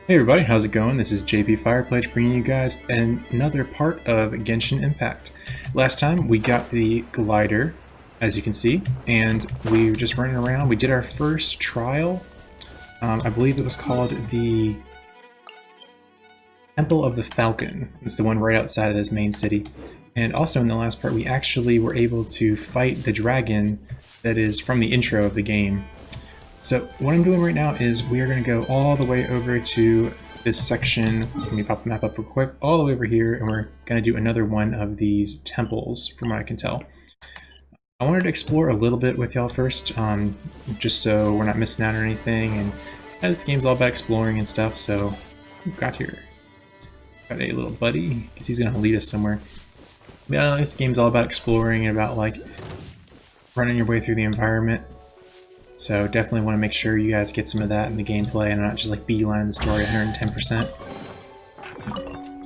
Hey everybody, how's it going? This is JP Firepledge bringing you guys another part of Genshin Impact. Last time we got the glider, as you can see, and we were just running around. We did our first trial. I believe it was called the Temple of the Falcon. It's the one right outside of this main city. And also in the last part we actually were able to fight the dragon that is from the intro of the game. So what I'm doing right now is we are going to go all the way over to this section. Let me pop the map up real quick. All the way over here, and we're going to do another one of these temples, from what I can tell. I wanted to explore a little bit with y'all first, just so we're not missing out on anything. And this game's all about exploring and stuff, so we've got here. Got a little buddy, because he's going to lead us somewhere. But yeah, this game's all about exploring and about, like, running your way through the environment. So definitely want to make sure you guys get some of that in the gameplay and not just like beeline the story 110%.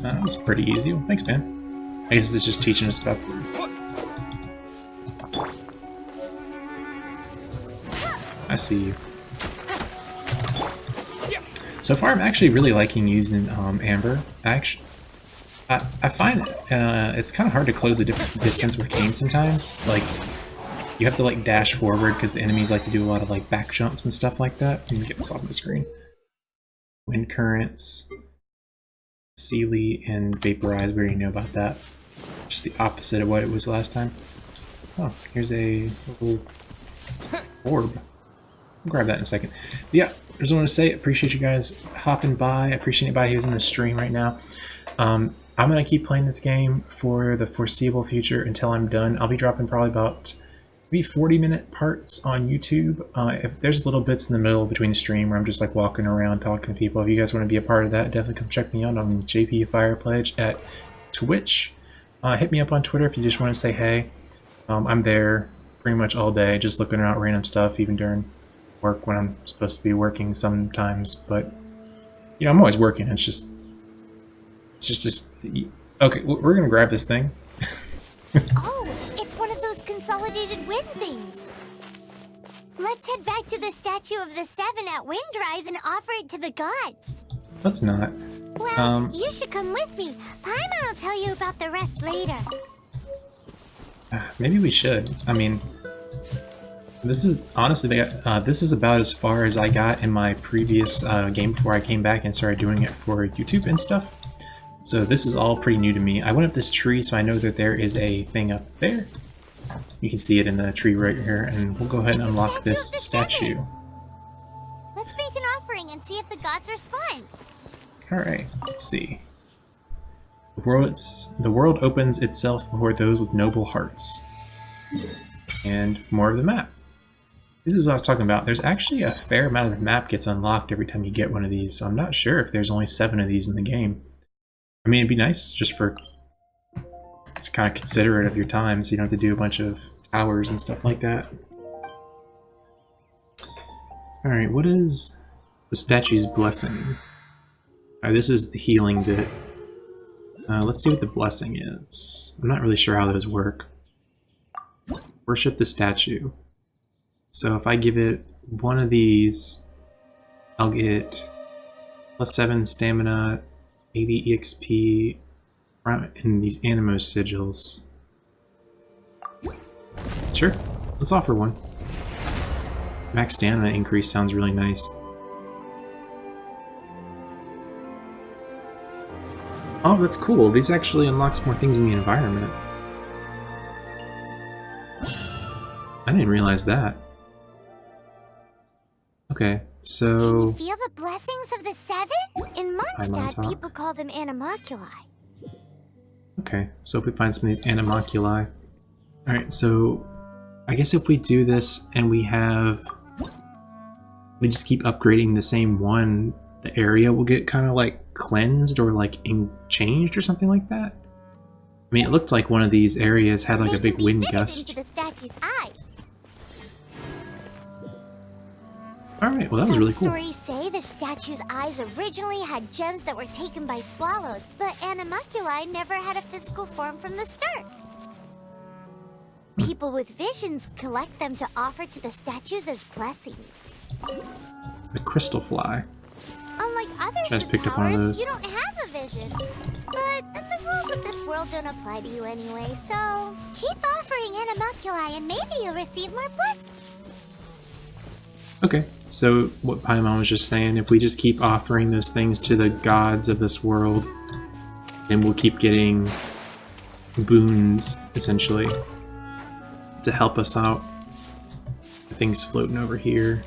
That was pretty easy. Well, thanks, man. I guess this is just teaching us about... I see you. So far, I'm actually really liking using Amber. I find it's kind of hard to close the distance with Kain sometimes. Like, you have to like dash forward because the enemies like to do a lot of like back jumps and stuff like that. Let me get this off the screen. Wind currents, Sealy, and Vaporize. We already know about that. Just the opposite of what it was last time. Oh, here's a little orb. I'll grab that in a second. But yeah, I just want to say, appreciate you guys hopping by. I appreciate anybody who's in the stream right now. I'm going to keep playing this game for the foreseeable future until I'm done. I'll be dropping probably about maybe 40-minute parts on YouTube. If there's little bits in the middle between the stream where I'm just like walking around talking to people, if you guys want to be a part of that, definitely come check me out on JP Firepledge at Twitch. Hit me up on Twitter if you just want to say hey. I'm there pretty much all day, just looking around random stuff, even during work when I'm supposed to be working sometimes. But you know, I'm always working. It's just okay. We're gonna grab this thing. Oh, it's one of those consolidated wind things. Let's head back to the statue of the Seven at Windrise and offer it to the gods. Let's not. Well, you should come with me. Paimon will tell you about the rest later. Maybe we should. I mean, this is honestly, this is about as far as I got in my previous game before I came back and started doing it for YouTube and stuff. So this is all pretty new to me. I went up this tree, so I know that there is a thing up there. You can see it in the tree right here, and we'll go ahead and unlock this statue. Let's make an offering and see if the gods respond. Alright, let's see. The world opens itself before those with noble hearts. And more of the map. This is what I was talking about. There's actually a fair amount of the map gets unlocked every time you get one of these, so I'm not sure if there's only 7 of these in the game. I mean, it'd be nice just for... It's kind of considerate of your time, so you don't have to do a bunch of towers and stuff like that. Alright, what is the statue's blessing? Alright, this is the healing bit. Let's see what the blessing is. I'm not really sure how those work. Worship the statue. So if I give it one of these, I'll get +7 stamina, 80 EXP, and these Animo sigils. Sure, let's offer one. Max stamina increase sounds really nice. Oh, that's cool. These actually unlocks more things in the environment. I didn't realize that. Okay, so... Can you feel the blessings of the Seven? In Mondstadt, people call them animalculi. Okay, so if we find some of these animalculi... Alright, so... I guess if we do this and we have... We just keep upgrading the same one, the area will get kind of like cleansed or like changed or something like that? I mean, it looked like one of these areas had like a big wind gust. Into the statue's eyes. Alright, well that was really cool. Some stories say the statue's eyes originally had gems that were taken by swallows, but animalculi never had a physical form from the start. People with visions collect them to offer to the statues as blessings. The crystal fly. Unlike others Just with picked up one of powers, those. you don't have a vision. But the rules of this world don't apply to you anyway, so keep offering animalculi and maybe you'll receive more blessings. Okay, so what Paimon was just saying, if we just keep offering those things to the gods of this world, then we'll keep getting boons, essentially, to help us out. Things floating over here.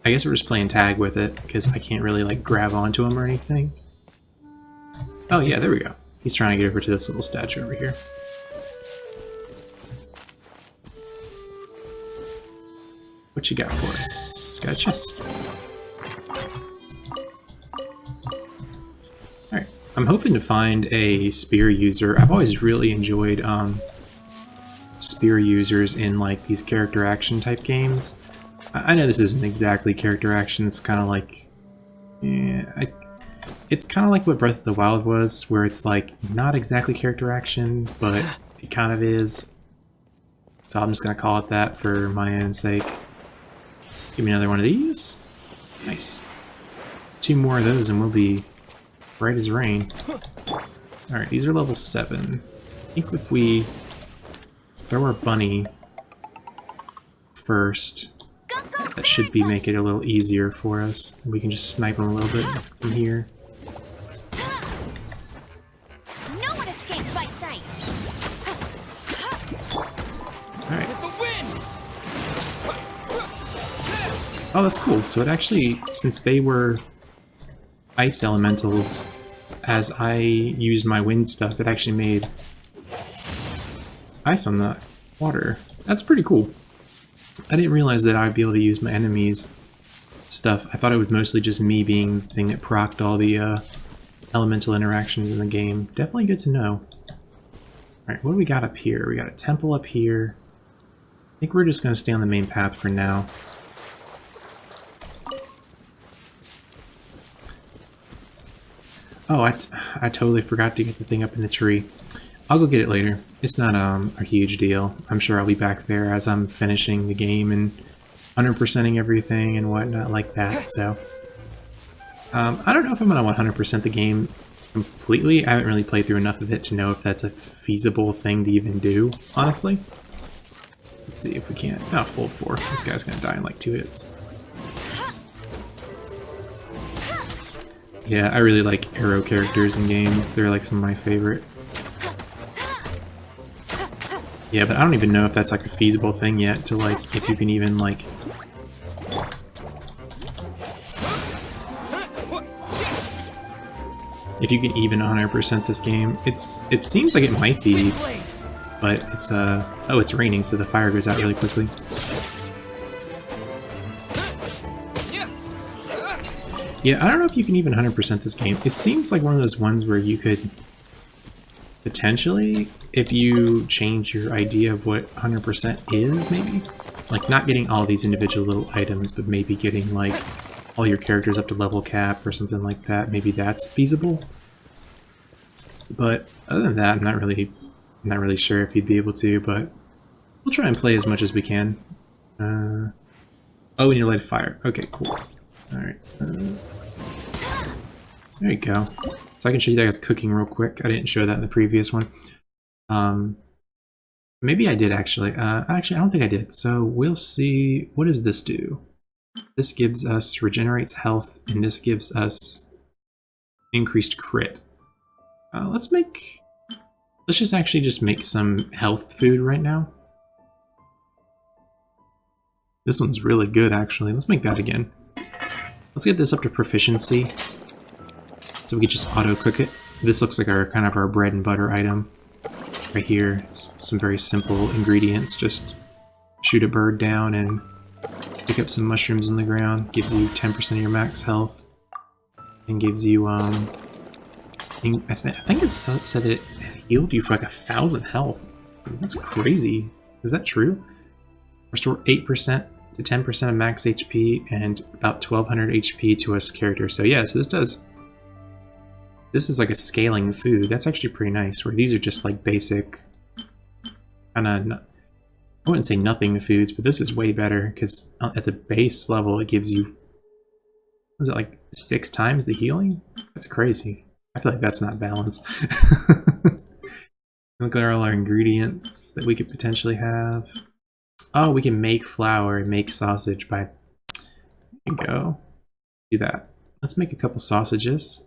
I guess we're just playing tag with it, because I can't really, like, grab onto him or anything. Oh yeah, there we go. He's trying to get over to this little statue over here. What you got for us? Got a chest. Alright, I'm hoping to find a spear user. I've always really enjoyed spear users in like these character action type games. I know this isn't exactly character action, it's kind of like... it's kind of like what Breath of the Wild was, where it's like not exactly character action, but it kind of is. So I'm just going to call it that for my own sake. Give me another one of these. Nice. 2 more of those and we'll be bright as rain. Alright, these are level 7. I think if we throw our bunny first, that should make it a little easier for us. We can just snipe him a little bit from here. No one escapes my sight. Alright. Oh, that's cool. So it actually, since they were ice elementals, as I used my wind stuff, it actually made ice on the water. That's pretty cool. I didn't realize that I'd be able to use my enemies' stuff. I thought it was mostly just me being the thing that procced all the elemental interactions in the game. Definitely good to know. Alright, what do we got up here? We got a temple up here. I think we're just going to stay on the main path for now. Oh, I totally forgot to get the thing up in the tree. I'll go get it later. It's not a huge deal. I'm sure I'll be back there as I'm finishing the game and 100%ing everything and whatnot like that, so... I don't know if I'm going to 100% the game completely. I haven't really played through enough of it to know if that's a feasible thing to even do, honestly. Let's see if we can. Oh, full 4. This guy's going to die in like 2 hits. Yeah, I really like arrow characters in games. They're like some of my favorite. Yeah, but I don't even know if that's like a feasible thing yet to like, if you can even like... If you can even 100% this game. It seems like it might be, but it's oh, it's raining, so the fire goes out really quickly. Yeah, I don't know if you can even 100% this game. It seems like one of those ones where you could potentially, if you change your idea of what 100% is, maybe? Like, not getting all these individual little items, but maybe getting, like, all your characters up to level cap or something like that. Maybe that's feasible. But other than that, I'm not really sure if you'd be able to, but we'll try and play as much as we can. Oh, we need to light a fire. Okay, cool. Alright. There you go. So I can show you guys cooking real quick. I didn't show that in the previous one. Maybe I did actually. Actually, I don't think I did. So we'll see. What does this do? This gives us regenerates health, and this gives us increased crit. Let's just actually just make some health food right now. This one's really good, actually. Let's make that again. Let's get this up to proficiency, so we can just auto-cook it. This looks like our kind of our bread and butter item. Right here, some very simple ingredients. Just shoot a bird down and pick up some mushrooms in the ground. Gives you 10% of your max health. And gives you, I think it said it healed you for like 1,000 health. That's crazy. Is that true? Restore 8% to 10% of max HP and about 1200 HP to us character. So yes, this does. This is like a scaling food. That's actually pretty nice, where these are just like basic, kind of, I wouldn't say nothing foods, but this is way better because at the base level it gives you, Was it like 6 times the healing? That's crazy. I feel like that's not balanced. Look at all our ingredients that we could potentially have. Oh, we can make flour and make sausage by... There you go. Do that. Let's make a couple sausages.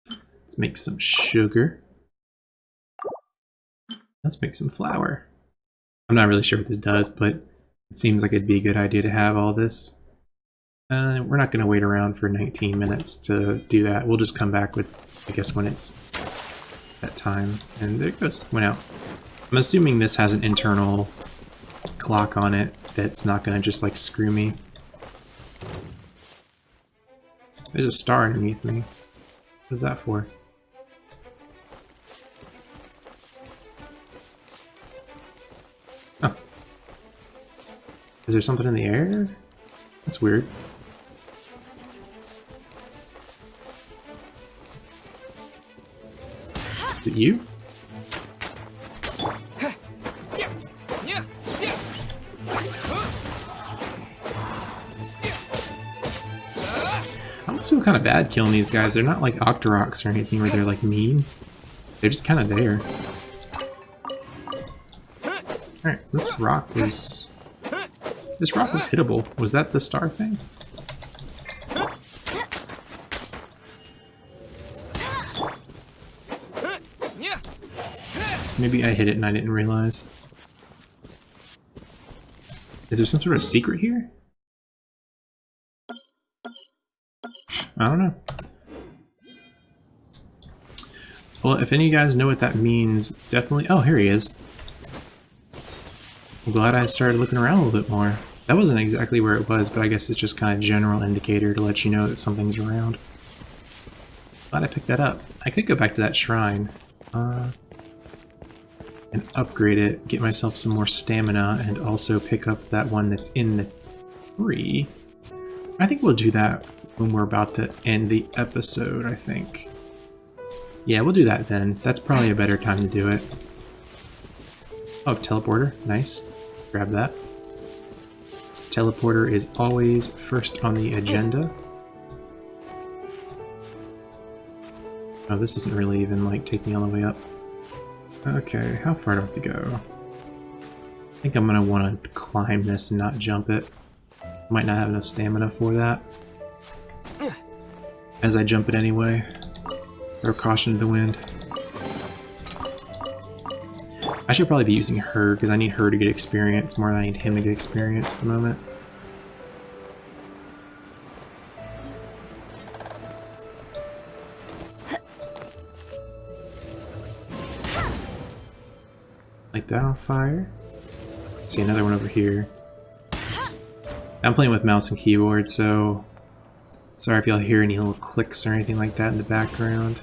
Let's make some sugar. Let's make some flour. I'm not really sure what this does, but it seems like it'd be a good idea to have all this. We're not going to wait around for 19 minutes to do that. We'll just come back with, I guess, when it's that time. And there it goes. Went out. I'm assuming this has an internal clock on it that's not going to just, like, screw me. There's a star underneath me. What is that for? Oh. Is there something in the air? That's weird. Is it you? I almost feel kind of bad killing these guys. They're not like Octoroks or anything where they're like mean. They're just kind of there. Alright, this rock was hittable. Was that the star thing? Maybe I hit it and I didn't realize. Is there some sort of secret here? I don't know. Well, if any of you guys know what that means, definitely... Oh, here he is. I'm glad I started looking around a little bit more. That wasn't exactly where it was, but I guess it's just kind of a general indicator to let you know that something's around. Glad I picked that up. I could go back to that shrine. And upgrade it, get myself some more stamina, and also pick up that one that's in the tree. I think we'll do that when we're about to end the episode, I think. Yeah, we'll do that then. That's probably a better time to do it. Oh, teleporter. Nice. Grab that. Teleporter is always first on the agenda. Oh, this doesn't really even, like, take me all the way up. Okay, how far do I have to go? I think I'm gonna want to climb this and not jump it. Might not have enough stamina for that. As I jump it anyway. Throw caution to the wind. I should probably be using her, because I need her to get experience more than I need him to get experience at the moment. Like that on fire. See another one over here. I'm playing with mouse and keyboard, so sorry if y'all hear any little clicks or anything like that in the background.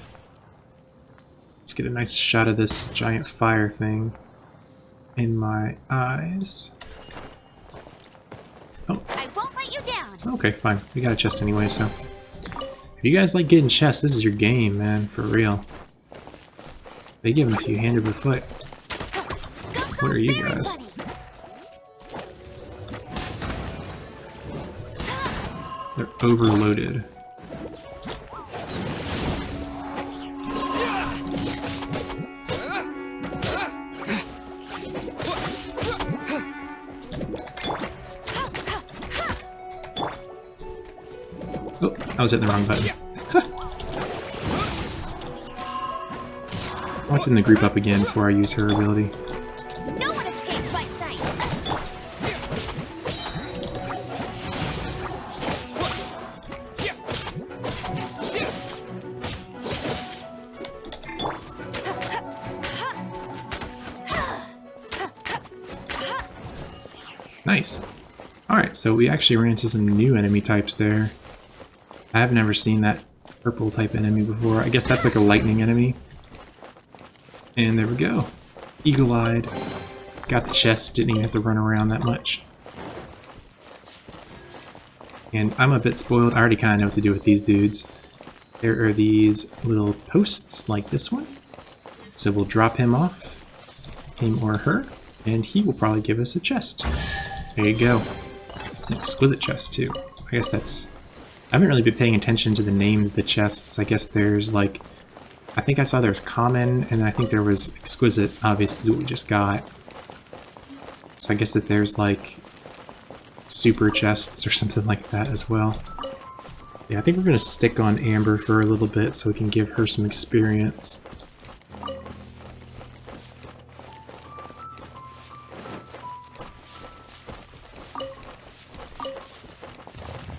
Let's get a nice shot of this giant fire thing in my eyes. Oh. I won't let you down. Okay, fine. We got a chest anyway, so if you guys like getting chests, this is your game, man, for real. They give them to you hand over foot. What are you guys? They're overloaded. Oh, I was hitting the wrong button. I walked in the group up again before I use her ability. Nice. Alright, so we actually ran into some new enemy types there. I have never seen that purple type enemy before. I guess that's like a lightning enemy. And there we go. Eagle-eyed. Got the chest, didn't even have to run around that much. And I'm a bit spoiled. I already kind of know what to do with these dudes. There are these little posts like this one. So we'll drop him off, him or her, and he will probably give us a chest. There you go. An exquisite chest too. I guess that's I haven't really been paying attention to the names of the chests. I guess there's like, I think I saw there's common, and I think there was exquisite, obviously, is what we just got. So I guess that there's like super chests or something like that as well. Yeah, I think we're going to stick on Amber for a little bit so we can give her some experience.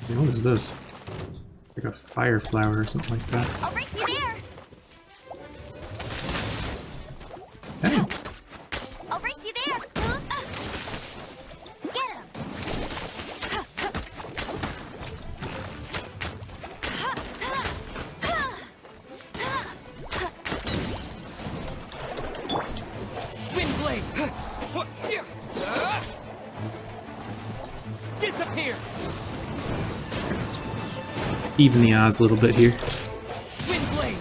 Hey, what is this? It's like a fire flower or something like that. I'll race you there. Hey! I'll race you there. Get him. Wind blade. Disappear. Let's even the odds a little bit here. Wind blade.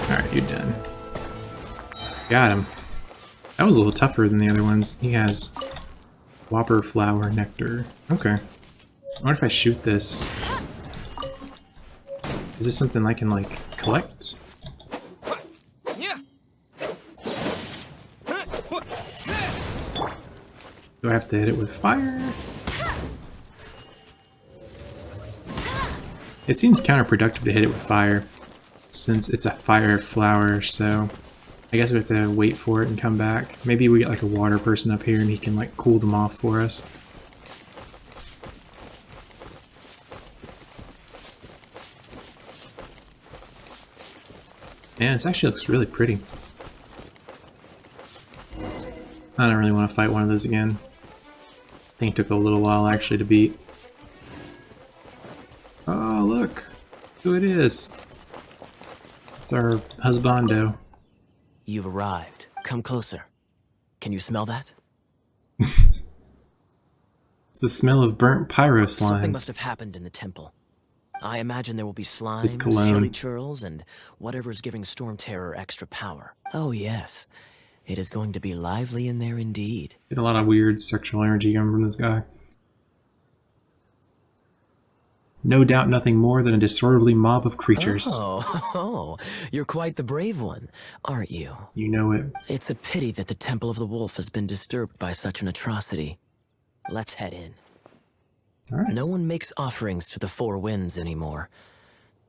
Alright, you're done. Got him. That was a little tougher than the other ones. He has Whopper Flower Nectar. Okay. I wonder if I shoot this. Is this something I can, like, collect? Yeah. Do I have to hit it with fire? It seems counterproductive to hit it with fire, since it's a fire flower, so I guess we have to wait for it and come back. Maybe we get like a water person up here and he can like cool them off for us. Man, this actually looks really pretty. I don't really want to fight one of those again. I think it took a little while actually to beat. Oh, look who it is. It's our husbando. You've arrived. Come closer. Can you smell that? It's the smell of burnt pyro Something must slimes. have happened in the temple. I imagine there will be slime, His cologne. scaly churls, and whatever's giving Storm Terror extra power. Oh yes, it is going to be lively in there indeed. Get a lot of weird sexual energy coming from this guy. No doubt nothing more than a disorderly mob of creatures. Oh, you're quite the brave one, aren't you? You know it. It's a pity that the Temple of the Wolf has been disturbed by such an atrocity. Let's head in. Alright. No one makes offerings to the Four Winds anymore.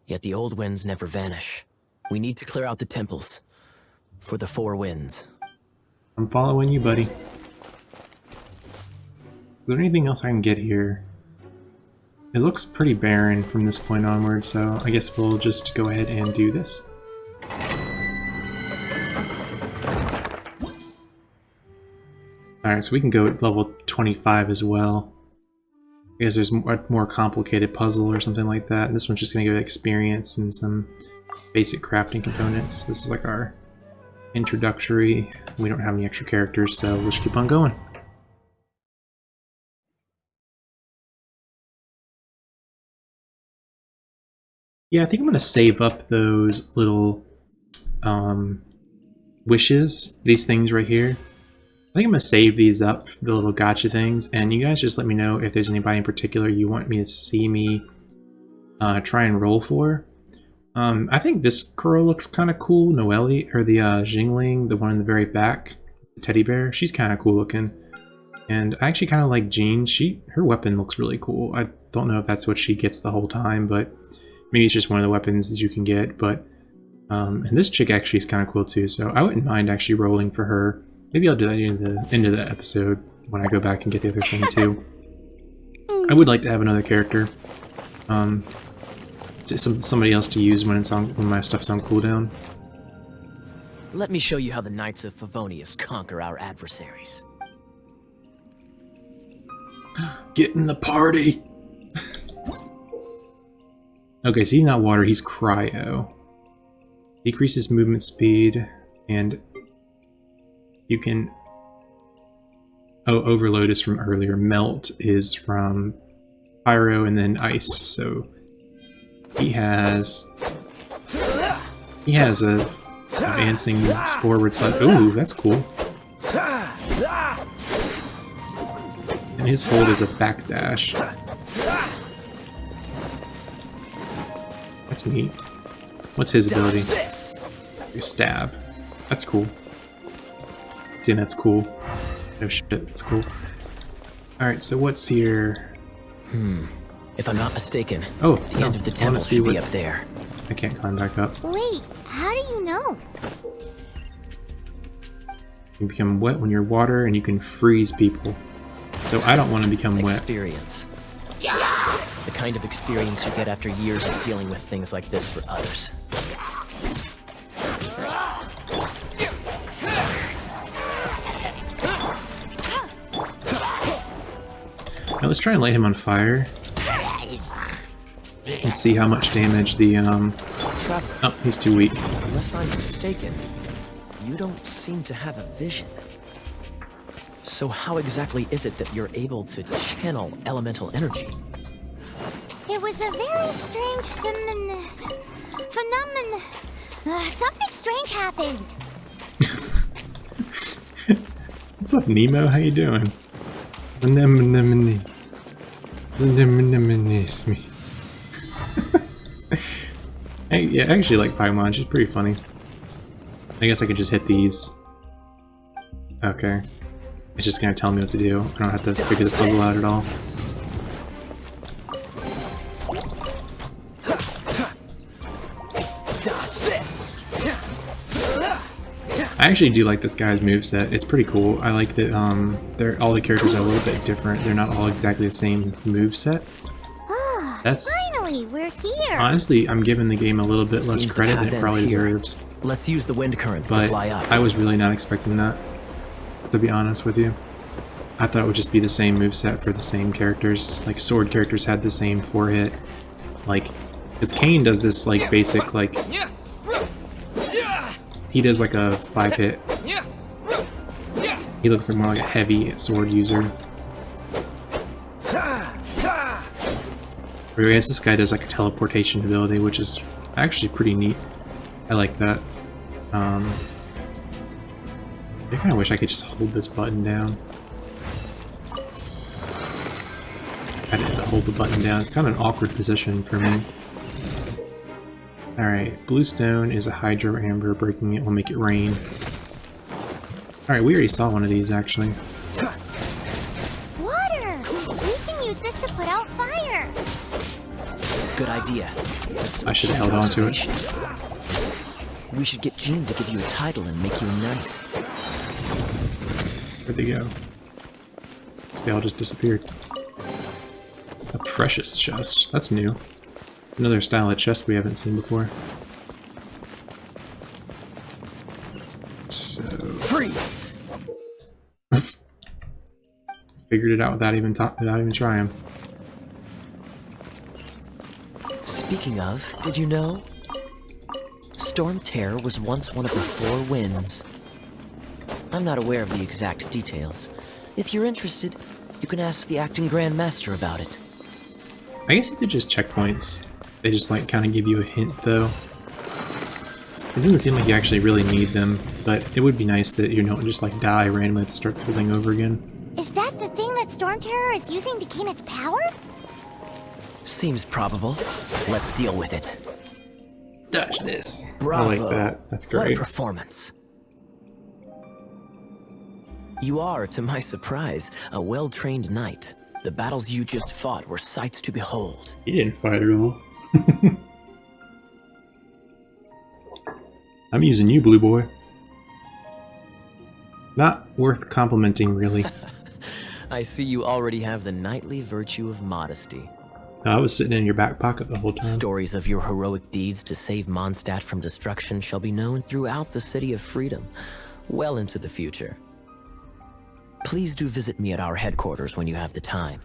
Yet the old winds never vanish. We need to clear out the temples. For the Four Winds. I'm following you, buddy. Is there anything else I can get here? It looks pretty barren from this point onward, so I guess we'll just go ahead and do this. Alright, so we can go at level 25 as well. I guess there's a more complicated puzzle or something like that. And this one's just going to give experience and some basic crafting components. This is like our introductory. We don't have any extra characters, so we'll just keep on going. Yeah, I think I'm going to save up those little wishes, these things right here. I think I'm going to save these up, the little gotcha things, and you guys just let me know if there's anybody in particular you want me to see me try and roll for. I think this girl looks kind of cool, Noelle, or the Jingling, the one in the very back, the teddy bear. She's kind of cool looking. And I actually kind of like Jean. Her weapon looks really cool. I don't know if that's what she gets the whole time, but maybe it's just one of the weapons that you can get. But and this chick actually is kind of cool too, so I wouldn't mind actually rolling for her. Maybe I'll do that in the end of the episode when I go back and get the other thing too. I would like to have another character. Somebody else to use when my stuff's on cooldown. Let me show you how the Knights of Favonius conquer our adversaries. Get in the party! Okay, so he's not water, he's cryo. Decreases movement speed, and you can... Oh, overload is from earlier. Melt is from pyro and then ice, so He has a advancing forward slide. Ooh, that's cool. And his hold is a backdash. That's neat. What's his ability? Stab. That's cool. See, that's cool. Oh shit, that's cool. Alright, so what's here? If I'm not mistaken, Oh, the end of the temple should be up there. I can't climb back up. Wait, how do you know? You become wet when you're water, and you can freeze people. So I don't want to become wet. Experience. The kind of experience you get after years of dealing with things like this for others. Now let's try and light him on fire. And see how much damage the, Traveler, oh, he's too weak. unless I'm mistaken, you don't seem to have a vision. So how exactly is it that you're able to channel elemental energy? It was a very strange phenomenon. Something strange happened. What's up, Nemo? How you doing? Yeah, I actually like Paimon. She's pretty funny. I guess I could just hit these. Okay. It's just gonna tell me what to do. I don't have to figure the puzzle out at all. I actually do like this guy's moveset. It's pretty cool. I like that all the characters are a little bit different. They're not all exactly the same moveset. That's Finally, we're here. honestly, I'm giving the game a little bit less Seems the credit than path it probably ends here. deserves. Let's use the wind currents to But fly up. I was really not expecting that, to be honest with you. I thought it would just be the same moveset for the same characters. Like, sword characters had the same 4-hit. Like, because Kain does this, like, basic, like, he does, like, a 5-hit. He looks like more like a heavy sword user. Or I guess this guy does, like, a teleportation ability, which is actually pretty neat. I like that. I kind of wish I could just hold this button down. I had to hold the button down. It's kind of an awkward position for me. Alright, blue stone is a hydro amber. Breaking it will make it rain. Alright, we already saw one of these, actually. Water! We can use this to put out fire. Good idea. I should have held on to it. We should get Jean to give you a title and make you a knight. Where'd they go? They all just disappeared. A precious chest. That's new. Another style of chest we haven't seen before. So... Freeze! Figured it out without even trying. Speaking of, did you know? Storm Terror was once one of the 4 winds. I'm not aware of the exact details. If you're interested, you can ask the acting Grand Master about it. I guess these are just checkpoints. They just like kind of give you a hint though. It doesn't seem like you actually really need them, but it would be nice that you don't just like die randomly to start building over again. Is that the thing that Storm Terror is using to gain its power? Seems probable. Let's deal with it. Dodge this. Bravo. I like that. That's What a great. performance. You are, to my surprise, a well-trained knight. The battles you just fought were sights to behold. You didn't fight at all. I'm using you, blue boy. Not worth complimenting, really. I see you already have the knightly virtue of modesty. I was sitting in your back pocket the whole time. Stories of your heroic deeds to save Mondstadt from destruction shall be known throughout the City of Freedom, well into the future. Please do visit me at our headquarters when you have the time.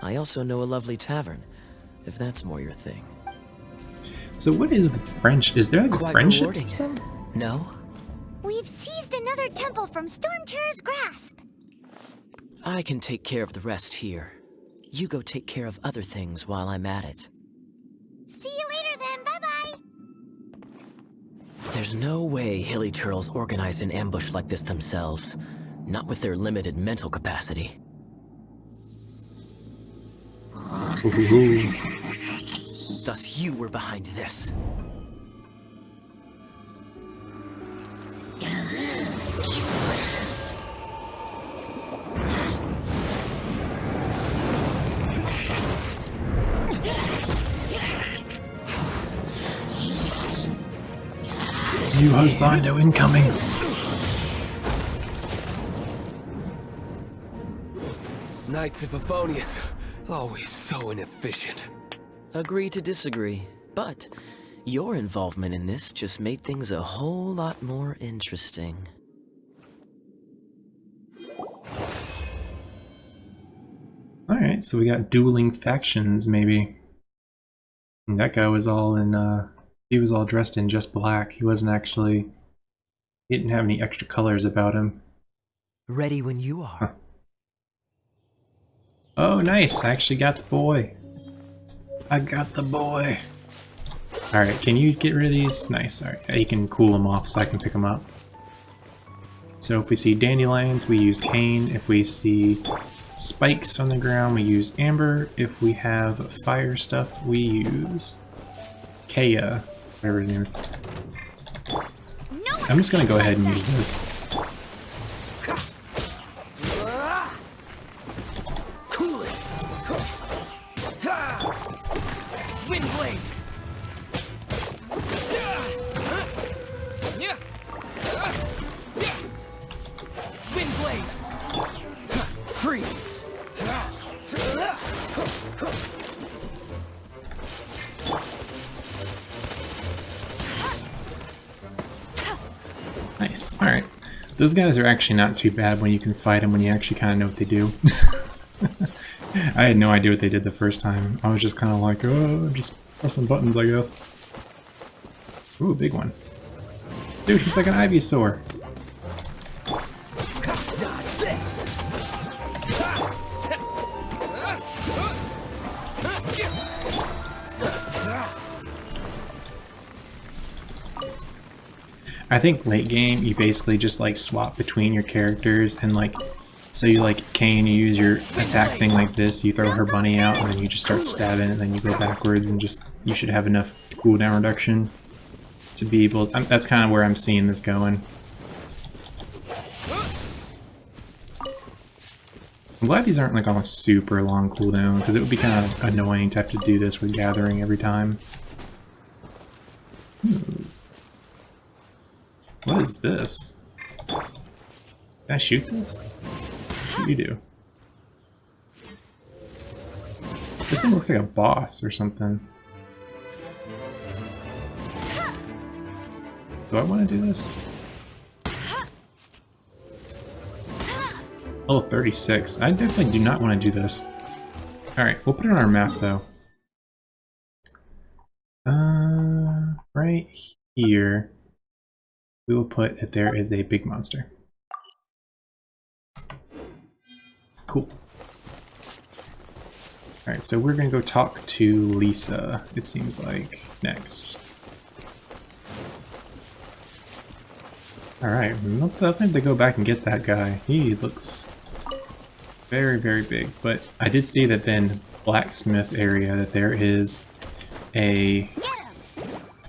I also know a lovely tavern, if that's more your thing. So what is the French? Is there like a Quite friendship rewarding. system? No? We've seized another temple from Storm Terror's grasp. I can take care of the rest here. You go take care of other things while I'm at it. See you There's no way hilly churls organized an ambush like this themselves. Not with their limited mental capacity. Thus you were behind this. New husbando incoming. Knights of Favonius, always so inefficient. Agree to disagree, but your involvement in this just made things a whole lot more interesting. Alright, so we got dueling factions, maybe. And that guy was all in, he was all dressed in just black. He wasn't actually, he didn't have any extra colors about him. Ready when you are. Huh. Oh, nice! I actually got the boy. I got the boy. Alright, can you get rid of these? Nice, alright. Yeah, you can cool them off so I can pick them up. So if we see dandelions, we use cane. If we see spikes on the ground, we use amber. If we have fire stuff, we use Kaya, whatever his name is. I'm just gonna go ahead and use this. Nice. Alright. Those guys are actually not too bad when you can fight them when you actually kind of know what they do. I had no idea what they did the first time. I was just kind of like, oh, just pressing buttons, I guess. Ooh, big one. Dude, he's like an Ivysaur. I think late game you basically just like swap between your characters and like, so you like Kane, you use your attack thing like this, you throw her bunny out and then you just start stabbing and then you go backwards and just, you should have enough cooldown reduction to be able, that's kind of where I'm seeing this going. I'm glad these aren't like on a super long cooldown because it would be kind of annoying to have to do this with gathering every time. What is this? Can I shoot this? What do you do? This thing looks like a boss or something. Do I want to do this? Level 36. I definitely do not want to do this. Alright, we'll put it on our map though. Right here. We will put that there is a big monster. Cool. Alright, so we're gonna go talk to Lisa, it seems like, next. Alright, we'll definitely have to go back and get that guy. He looks very, very big, but I did see that then blacksmith area that there is a...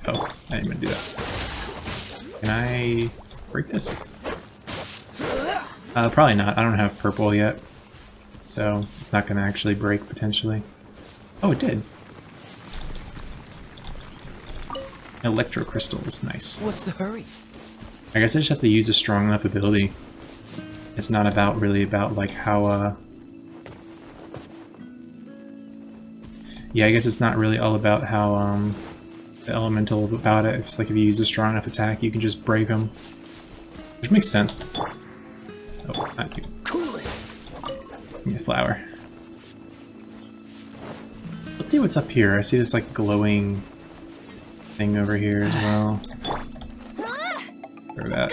Oh, I didn't mean to do that. Can I break this? Probably not. I don't have purple yet. So it's not going to actually break potentially. Oh, it did. Electro crystals. Nice. What's the hurry? I guess I just have to use a strong enough ability. It's not about really about like how yeah, I guess it's not really all about how the elemental about it. It's like if you use a strong enough attack, you can just break them, which makes sense. Oh, not you. Cool it. Give me a flower. Let's see what's up here. I see this like glowing thing over here as well. Throw that.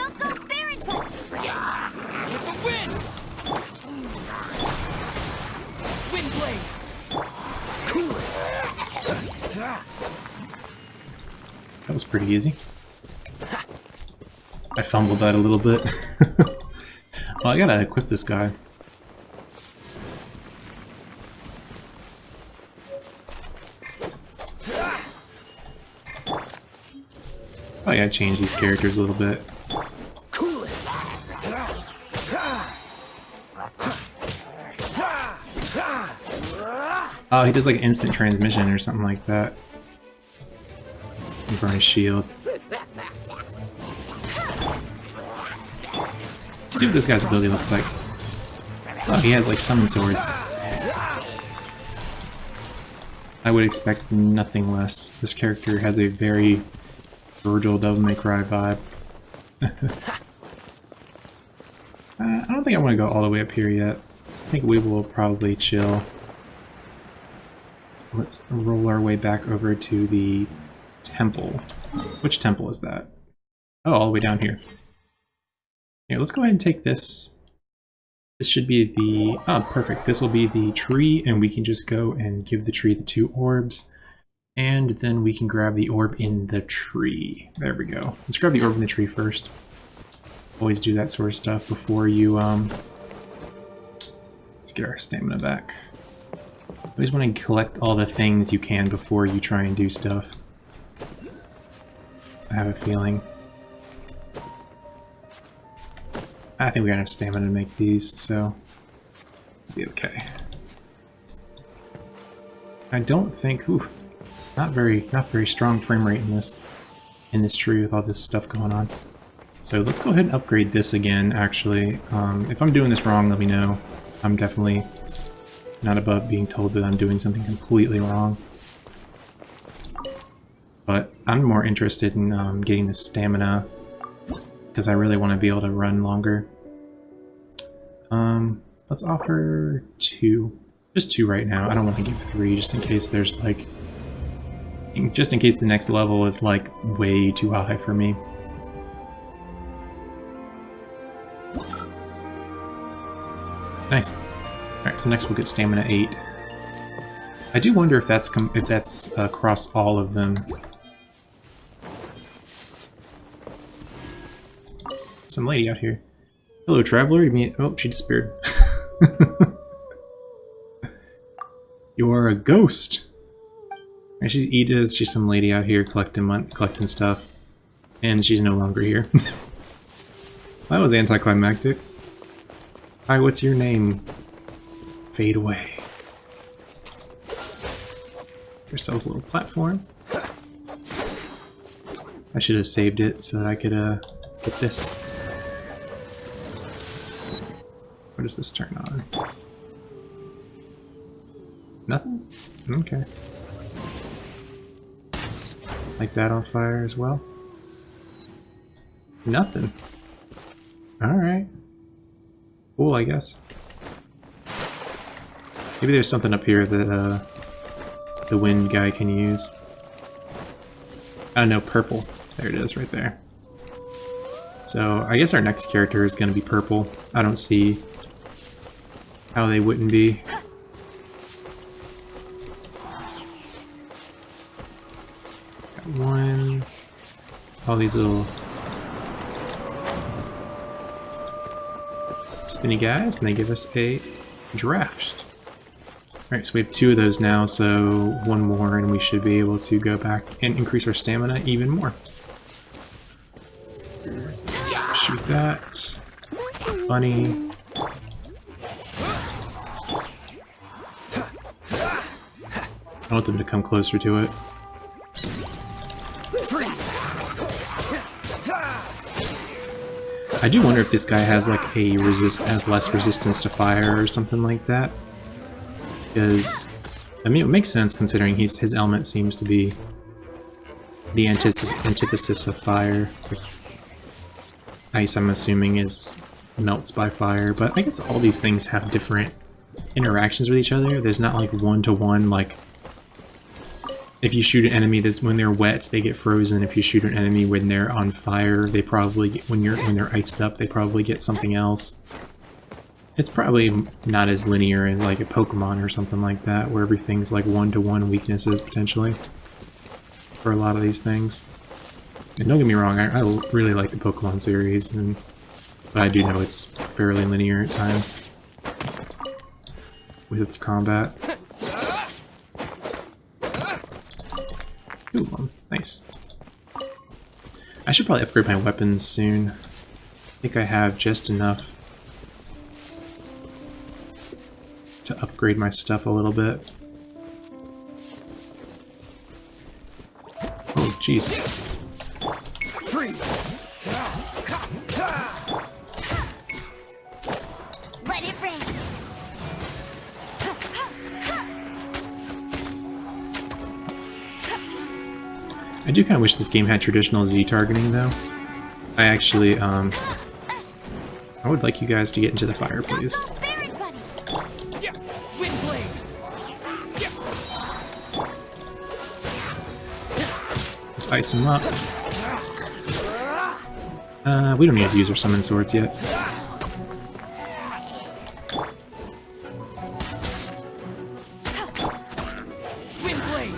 That was pretty easy. I fumbled that a little bit. Well, I gotta equip this guy. Oh yeah, change these characters a little bit. Oh, he does like instant transmission or something like that. Burn his shield. Let's see what this guy's ability looks like. Oh, he has like summon swords. I would expect nothing less. This character has a very Virgil Devil May Cry vibe. I don't think I want to go all the way up here yet. I think we will probably chill. Let's roll our way back over to the temple. Which temple is that? Oh, all the way down here. Here, let's go ahead and take this. This should be the... Oh, perfect. This will be the tree, and we can just go and give the tree the 2 orbs. And then we can grab the orb in the tree. There we go. Let's grab the orb in the tree first. Always do that sort of stuff before you, Let's get our stamina back. Always want to collect all the things you can before you try and do stuff. I have a feeling. I think we got enough stamina to make these, so it'll be okay. I don't think. Ooh, not very strong frame rate in this tree with all this stuff going on. So let's go ahead and upgrade this again. Actually, if I'm doing this wrong, let me know. I'm definitely not above being told that I'm doing something completely wrong. But I'm more interested in getting the stamina because I really want to be able to run longer. Let's offer 2. Just 2 right now. I don't want to give 3 just in case there's like... Just in case the next level is like way too high for me. Nice. Alright, so next we'll get stamina 8. I do wonder if that's across all of them. Some lady out here. Hello, traveler. You mean? Oh, she disappeared. You are a ghost. And she's Edith. She's some lady out here collecting stuff, and she's no longer here. That was anticlimactic. Hi, what's your name? Fade away. Give ourselves a little platform. I should have saved it so that I could get this. What does this turn on? Nothing? Okay. Like that on fire as well? Nothing. Alright. Cool, I guess. Maybe there's something up here that the wind guy can use. Oh no, purple. There it is, right there. So, I guess our next character is going to be purple. I don't see how they wouldn't be. Got one. All these little spinny guys, and they give us a draft. Alright, so we have 2 of those now, so 1 more and we should be able to go back and increase our stamina even more. Shoot that. Bunny. I want them to come closer to it. I do wonder if this guy has like has less resistance to fire or something like that. Because, I mean, it makes sense considering his element seems to be the antithesis of fire. Like, ice, I'm assuming, melts by fire, but I guess all these things have different interactions with each other. There's not like one-to-one, like, if you shoot an enemy that's when they're wet, they get frozen. If you shoot an enemy when they're on fire, they probably get, when they're iced up, they probably get something else. It's probably not as linear as like a Pokemon or something like that, where everything's like one-to-one weaknesses potentially for a lot of these things. And don't get me wrong, I really like the Pokemon series, but I do know it's fairly linear at times with its combat. Ooh, nice. I should probably upgrade my weapons soon. I think I have just enough to upgrade my stuff a little bit. Oh, jeez. Let it rain. I do kind of wish this game had traditional Z targeting, though. I actually, I would like you guys to get into the fire, please. Very funny. Wind blade. Let's ice them up. We don't need to use our summon swords yet. Wind blade.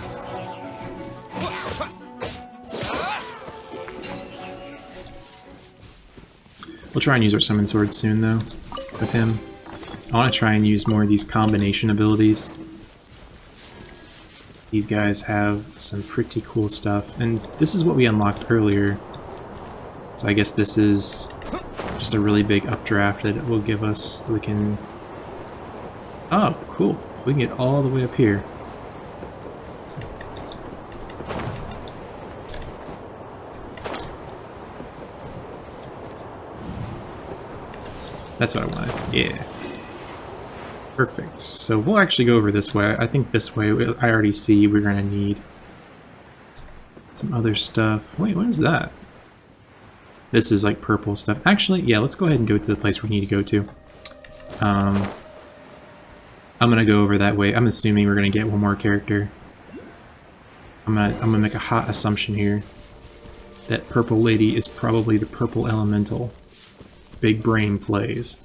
We'll try and use our summon swords soon, though, with him. I want to try and use more of these combination abilities. These guys have some pretty cool stuff, and this is what we unlocked earlier. So I guess this is just a really big updraft that it will give us. We can... Oh, cool. We can get all the way up here. That's what I wanted. Yeah. Perfect. So we'll actually go over this way. I think this way, I already see we're going to need some other stuff. Wait, what is that? This is like purple stuff. Actually, yeah, let's go ahead and go to the place we need to go to. I'm going to go over that way. I'm assuming we're going to get one more character. I'm gonna make a hot assumption here that Purple Lady is probably the purple elemental. Big brain plays.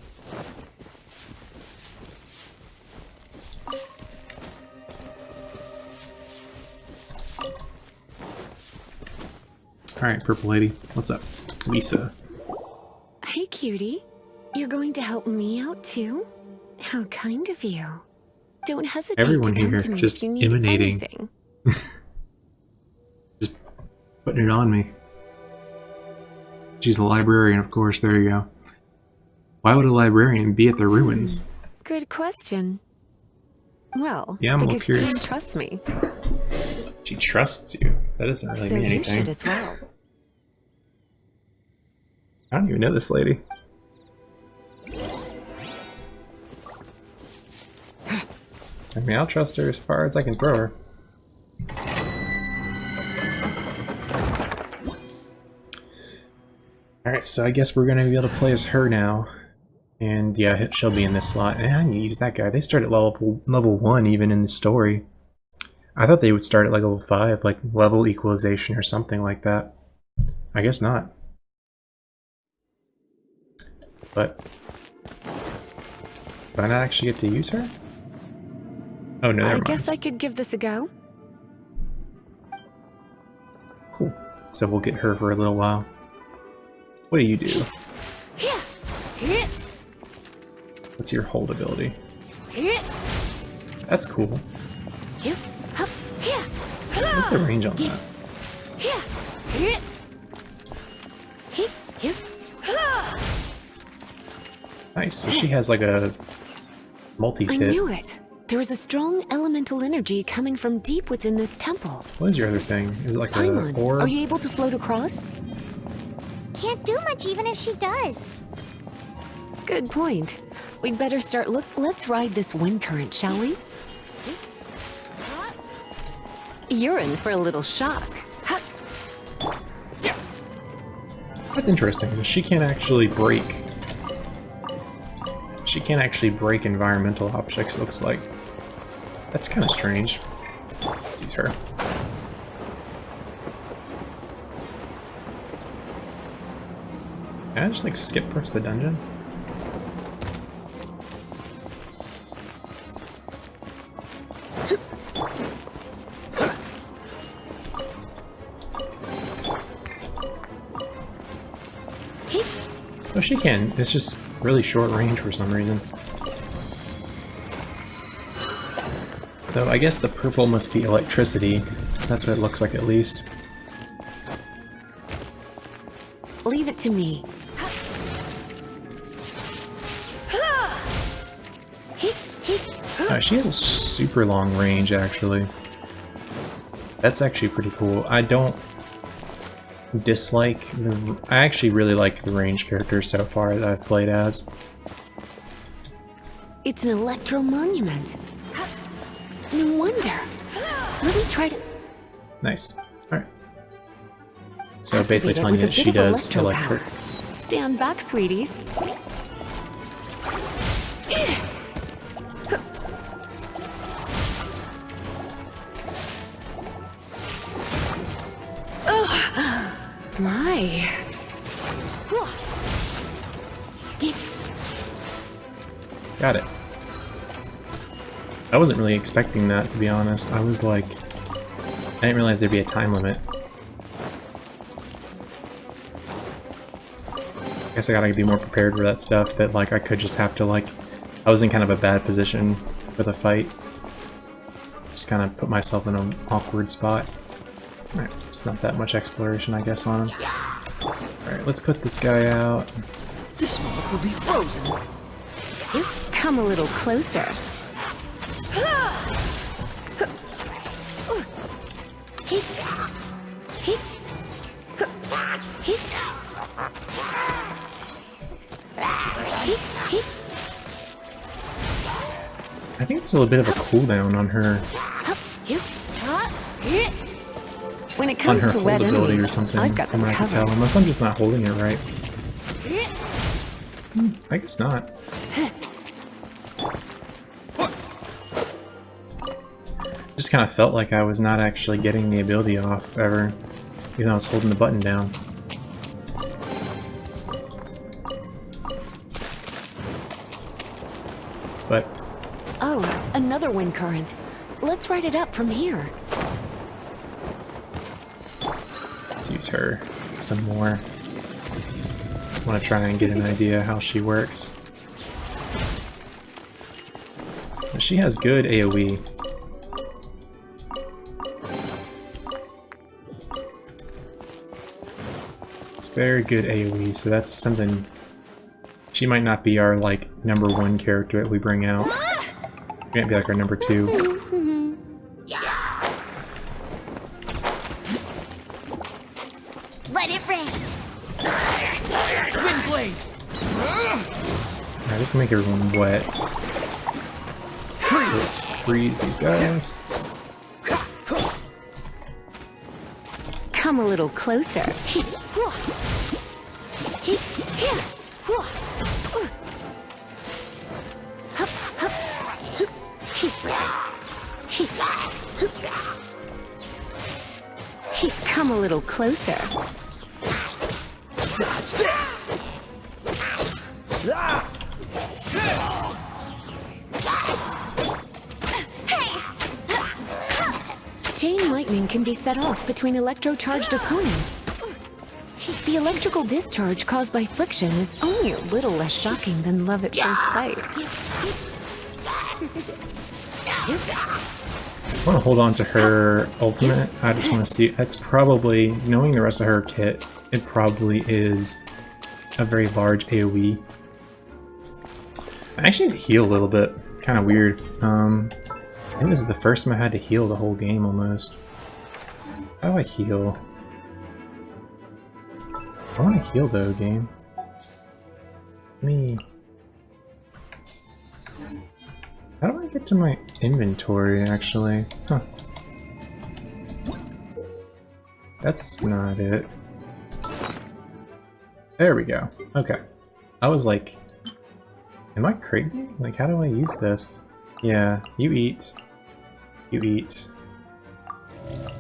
Alright, Purple Lady, what's up? Lisa. Hey, cutie. You're going to help me out, too? How kind of you. Don't hesitate Everyone to come here to me just if you need emanating. anything. Just putting it on me. She's a librarian, of course, there you go. Why would a librarian be at the ruins? Good question. Well, Yeah, I'm a little because curious. Jane trusts me, She trusts you. That doesn't really so mean you anything. should as well. I don't even know this lady. I mean, I'll trust her as far as I can throw her. Alright, so I guess we're gonna be able to play as her now. And yeah, she'll be in this slot. And I need to use that guy. They start at level 1 even in the story. I thought they would start at like level 5, like level equalization or something like that. I guess not. But do I not actually get to use her? Oh no, I never guess I mind. could give this a go. Cool. So we'll get her for a little while. What do you do? What's your hold ability? That's cool. What's the range on that? Nice. So she has like a I multi-hit. knew it. There is a strong elemental energy coming from deep within this temple. What is your other thing? Is it like an Paimon, orb? are you able to float across? Can't do much even if she does. Good point. We'd better start let's ride this wind current, shall we? You're in for a little shock. That's interesting. She can't actually break. She can't actually break environmental objects, it looks like. That's kind of strange. Let's use her. Can I just like skip parts of the dungeon? Oh, she can. It's just really short range for some reason. So I guess the purple must be electricity. That's what it looks like, at least. Leave it to me. She has a super long range, actually. That's actually pretty cool. I don't dislike the... I actually really like the range characters so far that I've played as. It's an electro monument. No wonder. Let me try to... Nice. Alright. So basically telling you that she does electric. Stand back, sweeties. My. Got it. I wasn't really expecting that, to be honest. I was like... I didn't realize there'd be a time limit. I guess I gotta be more prepared for that stuff, that like I could just have to like... I was in kind of a bad position for the fight. Just kind of put myself in an awkward spot. Alright, there's not that much exploration, I guess, on him. Alright, let's put this guy out. This smoke will be frozen. Come a little closer. I think there's a little bit of a cooldown on her. When it On comes her to hold wet ability enemies, or something, I've got from them what I can covered. tell, unless I'm just not holding it right. I guess not. Just kind of felt like I was not actually getting the ability off ever, even though I was holding the button down. But Oh, another wind current. Let's ride it up from here. let's use her some more. I want to try and get an idea how she works. She has good AoE. It's very good AoE, so that's something... She might not be our, like, #1 character that we bring out. She might be like our #2. Let it rain. Wind blade. Alright, this will make everyone wet. So let's freeze these guys. Come a little closer. Come a little closer. Dodge this. Ah! Chain lightning can be set off between electrocharged opponents. The electrical discharge caused by friction is only a little less shocking than love at first sight. I want to hold on to her ultimate. I just want to see. That's probably, knowing the rest of her kit, it probably is a very large AoE. I actually need to heal a little bit. Kind of weird. I think this is the first time I had to heal the whole game almost. How do I heal? I want to heal though, game. How do I get to my inventory, actually? Huh. That's not it. There we go. Okay. I was like... Am I crazy? Like, how do I use this? Yeah, you eat. You eat.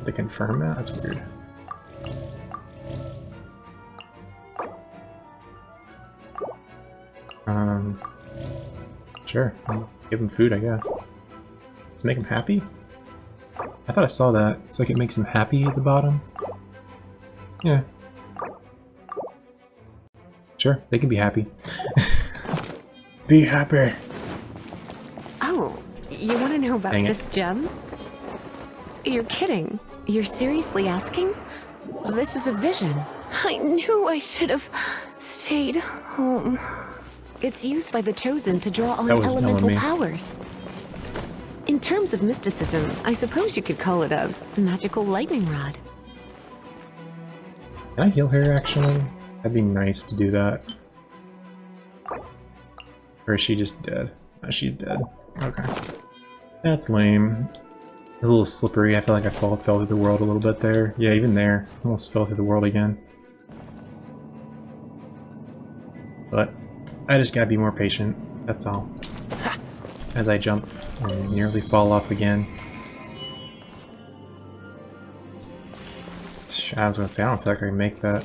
To confirm that? That's weird. Sure. I'll give him food, I guess. Let's make him happy? I thought I saw that. It's like it makes him happy at the bottom. Yeah. Sure, they can be happy. Be happy. Oh, you want to know about Dang it. this gem? You're kidding. You're seriously asking? This is a vision. I knew I should have stayed home. It's used by the Chosen to draw on That was elemental knowing me. powers. In terms of mysticism, I suppose you could call it a magical lightning rod. Can I heal her, actually? That'd be nice to do that. Or is she just dead? Oh, she's dead. Okay. That's lame. It's a little slippery. I feel like I fell through the world a little bit there. Yeah, even there. Almost fell through the world again. But I just gotta be more patient. That's all. As I jump and nearly fall off again. I was gonna say, I don't feel like I can make that.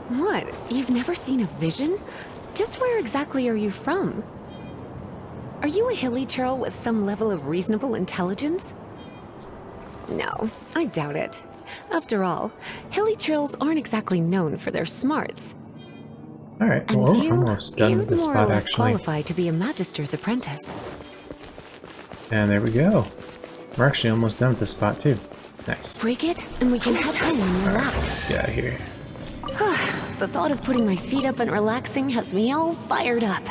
What? You've never seen a vision? Just where exactly are you from? Are you a hilly churl with some level of reasonable intelligence? No, I doubt it. After all, hilly churls aren't exactly known for their smarts. Alright, And well, you, we're almost done you're with this more or spot, less actually. qualified to be a magister's apprentice. And there we go. We're actually almost done with this spot, too. Nice. Break it, and we can head home and relax. Let's get out of here. The thought of putting my feet up and relaxing has me all fired up.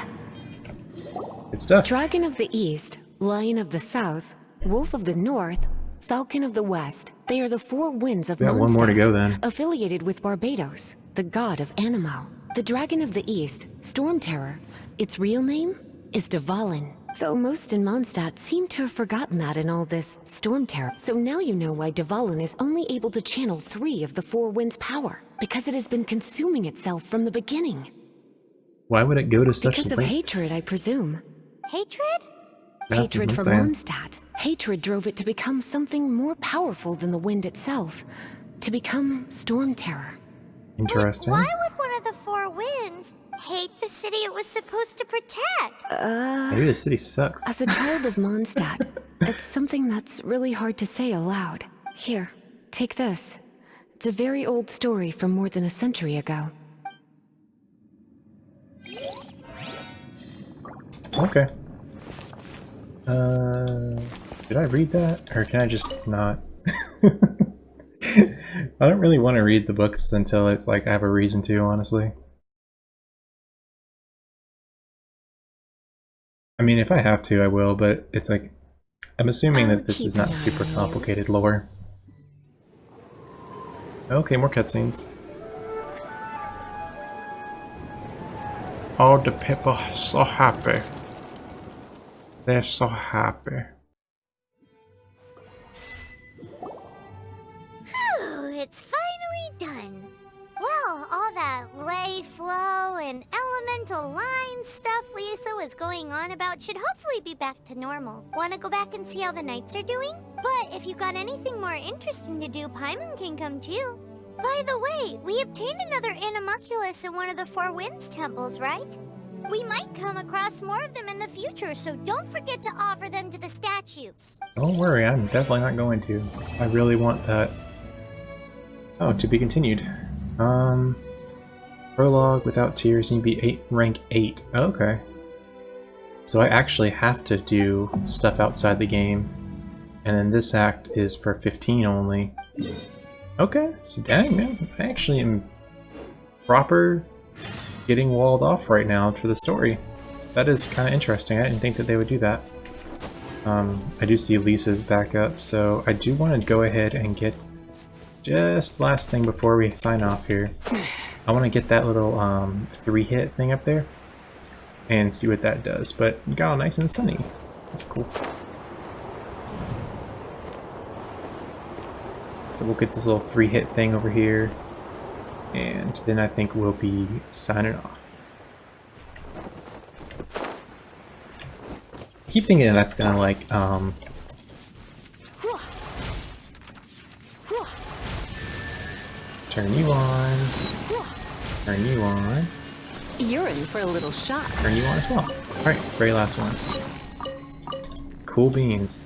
Good stuff. Dragon of the East, Lion of the South, Wolf of the North, Falcon of the West. They are the four winds of We got one more to Mondstadt, go, then. affiliated with Barbados, the god of Anemo. The Dragon of the East, Storm Terror. Its real name is Dvalin. Though most in Mondstadt seem to have forgotten that in all this Storm Terror. So now you know why Dvalin is only able to channel 3 of the four winds' power. Because it has been consuming itself from the beginning. Why would it go to such Because of lengths? hatred, I presume. Hatred? That's Hatred what for I'm saying. Mondstadt. Hatred drove it to become something more powerful than the wind itself. To become Storm Terror. Interesting. Why would one of the four winds hate the city it was supposed to protect? Maybe the city sucks. As a child of Mondstadt, it's something that's really hard to say aloud. Here, take this. It's a very old story from more than a century ago. Okay. Did I read that? Or can I just not? I don't really want to read the books until it's like I have a reason to, honestly. I mean, if I have to, I will, but it's like, I'm assuming that this is not super complicated lore. Okay, more cutscenes. All the people so happy. They're so happy. Whew, it's finally done. Well, all that lay flow and elemental line stuff Lisa was going on about should hopefully be back to normal. Want to go back and see how the knights are doing? But if you got anything more interesting to do, Paimon can come too. By the way, we obtained another Animalculus in one of the Four Winds temples, right? We might come across more of them in the future, so don't forget to offer them to the statues. Don't worry, I'm definitely not going to. I really want that. Oh, to be continued. Prologue without tears, you be rank 8. Oh, okay. So I actually have to do stuff outside the game. And then this act is for 15 only. Okay, so dang man, I actually am proper getting walled off right now for the story. That is kind of interesting. I didn't think that they would do that. I do see Lisa's back up, so I do want to go ahead and get just last thing before we sign off here. I want to get that little 3-hit thing up there and see what that does. But you got all nice and sunny. That's cool. So we'll get this little 3-hit thing over here, and then I think we'll be signing off. I keep thinking that's gonna like turn you on, turn you on, You're in for a little shock. turn you on as well. Alright, very last one. Cool beans.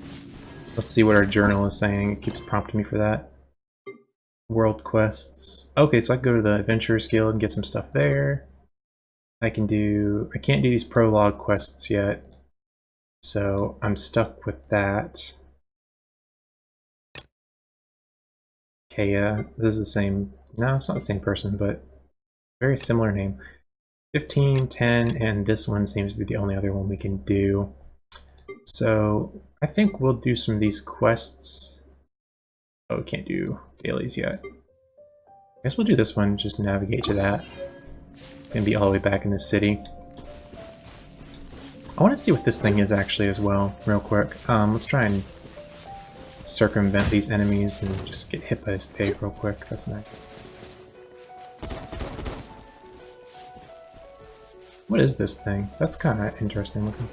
Let's see what our journal is saying. It keeps prompting me for that. World quests. Okay, so I can go to the Adventurers Guild and get some stuff there. I can't do these prologue quests yet, so I'm stuck with that. Okay, yeah, this is the same. No, it's not the same person, but very similar name. 15, 10, and this one seems to be the only other one we can do. So I think we'll do some of these quests. Oh, we can't do dailies yet. I guess we'll do this one, just navigate to that. Gonna be all the way back in the city. I want to see what this thing is actually as well, real quick. Let's try and circumvent these enemies and just get hit by this pig real quick. That's nice. What is this thing? That's kind of interesting looking.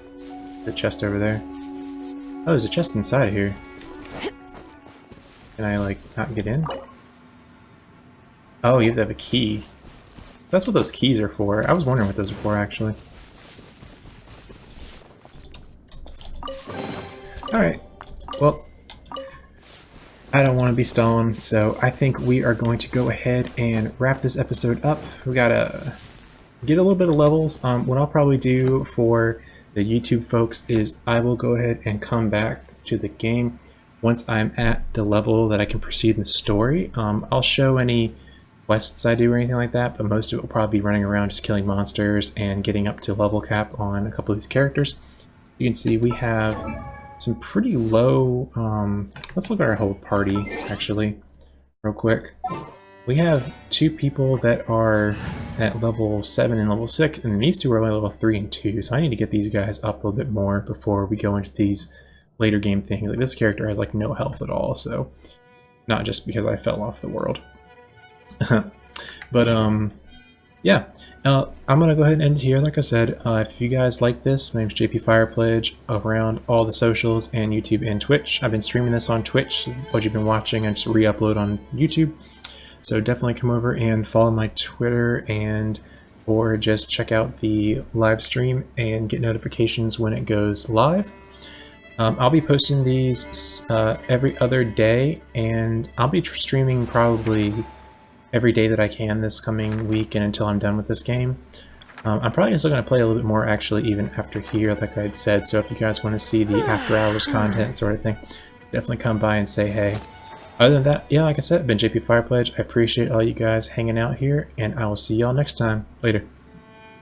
The chest over there. Oh, there's a chest inside of here. Can I, like, not get in? Oh, you have to have a key. That's what those keys are for. I was wondering what those are for, actually. Alright. Well, I don't want to be stalling, so I think we are going to go ahead and wrap this episode up. We gotta get a little bit of levels. What I'll probably do for the YouTube folks is I will go ahead and come back to the game once I'm at the level that I can proceed in the story. I'll show any quests I do or anything like that, but most of it will probably be running around just killing monsters and getting up to level cap on a couple of these characters. You can see we have some pretty low, let's look at our whole party actually real quick. We have 2 people that are at level 7 and level 6, and these 2 are only level 3 and 2, so I need to get these guys up a little bit more before we go into these later game things. Like, this character has like no health at all, so not just because I fell off the world. But yeah, I'm gonna go ahead and end it here. Like I said, if you guys like this, my name's JP Firepledge around all the socials and YouTube and Twitch. I've been streaming this on Twitch. What you've been watching, I just re-upload on YouTube. So definitely come over and follow my Twitter, and or just check out the live stream and get notifications when it goes live. I'll be posting these every other day, and I'll be streaming probably every day that I can this coming week and until I'm done with this game. I'm probably still going to play a little bit more actually even after here, like I had said, so if you guys want to see the after hours content sort of thing, definitely come by and say hey. Other than that, yeah, like I said, I've been JP Firepledge. I appreciate all you guys hanging out here, and I will see y'all next time. Later.